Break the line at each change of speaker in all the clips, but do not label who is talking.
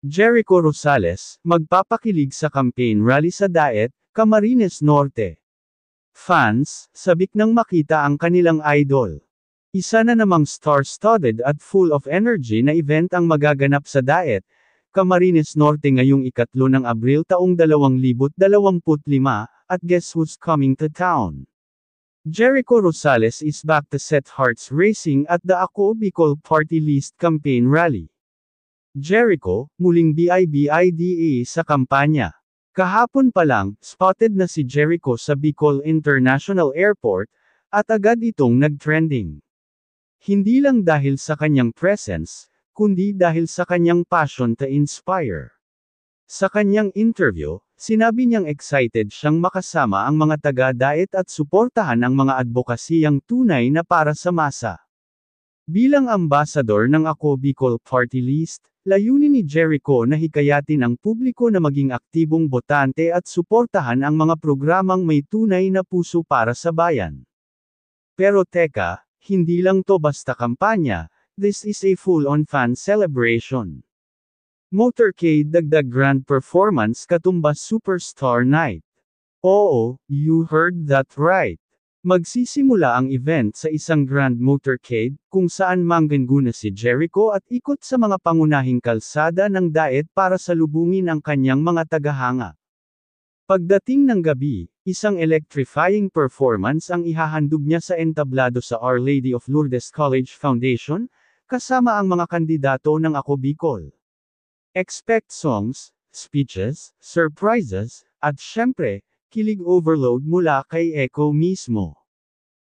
Jericho Rosales, magpapakilig sa campaign rally sa Daet, Camarines Norte. Fans, sabik nang makita ang kanilang idol. Isa na namang star-studded at full of energy na event ang magaganap sa Daet, Camarines Norte ngayong 3 ng Abril taong 2025, at guess who's coming to town? Jericho Rosales is back to set hearts racing at the Ako Bicol Party List campaign rally. Jericho, muling BIBIDA sa kampanya. Kahapon pa lang, spotted na si Jericho sa Bicol International Airport, at agad itong nag-trending. Hindi lang dahil sa kanyang presence, kundi dahil sa kanyang passion to inspire. Sa kanyang interview, sinabi niyang excited siyang makasama ang mga taga-Daet at suportahan ang mga adbokasiyang tunay na para sa masa. Bilang ambasador ng Ako Bicol Party List, layunin ni Jericho na hikayatin ang publiko na maging aktibong botante at suportahan ang mga programang may tunay na puso para sa bayan. Pero teka, hindi lang to basta kampanya, this is a full-on fan celebration. Motorcade dagdag grand performance katumbas Superstar Night. Oo, you heard that right. Magsisimula ang event sa isang grand motorcade, kung saan manggana si Jericho at ikot sa mga pangunahing kalsada ng Daet para salubungin ang kanyang mga tagahanga. Pagdating ng gabi, isang electrifying performance ang ihahandog niya sa entablado sa Our Lady of Lourdes College Foundation, kasama ang mga kandidato ng Ako Bicol. Expect songs, speeches, surprises, at syempre, kilig overload mula kay Echo mismo.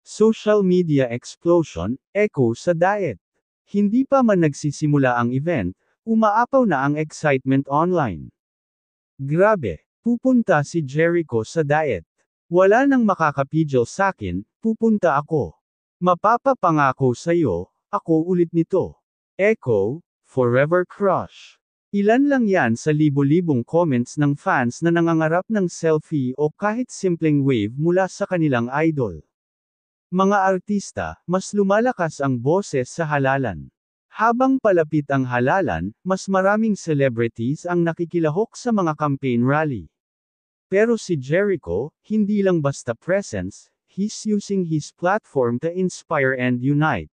Social media explosion, Echo sa Daet. Hindi pa man nagsisimula ang event, umaapaw na ang excitement online. Grabe, pupunta si Jericho sa Daet. Wala nang makakapigil sakin, pupunta ako. Mapapapangako sa'yo, ako ulit nito. Echo, forever crush. Ilan lang yan sa libo-libong comments ng fans na nangangarap ng selfie o kahit simpleng wave mula sa kanilang idol. Mga artista, mas lumalakas ang boses sa halalan. Habang palapit ang halalan, mas maraming celebrities ang nakikilahok sa mga campaign rally. Pero si Jericho, hindi lang basta presence, he's using his platform to inspire and unite.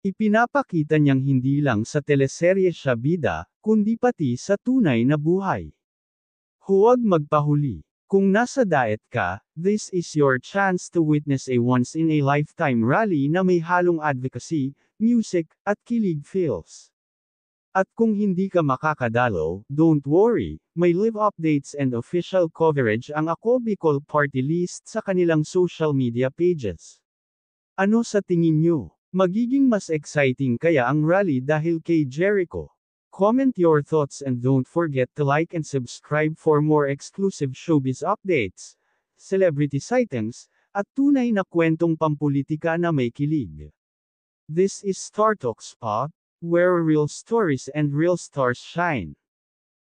Ipinapakita niyang hindi lang sa teleserye siya bida, kundi pati sa tunay na buhay. Huwag magpahuli. Kung nasa Daet ka, this is your chance to witness a once-in-a-lifetime rally na may halong advocacy, music, at kilig feels. At kung hindi ka makakadalo, don't worry, may live updates and official coverage ang Ako Bicol Party List sa kanilang social media pages. Ano sa tingin nyo? Magiging mas exciting kaya ang rally dahil kay Jericho? Comment your thoughts and don't forget to like and subscribe for more exclusive showbiz updates, celebrity sightings, at tunay na kwentong pampulitika na may kilig. This is Star Talk Spot, where real stories and real stars shine.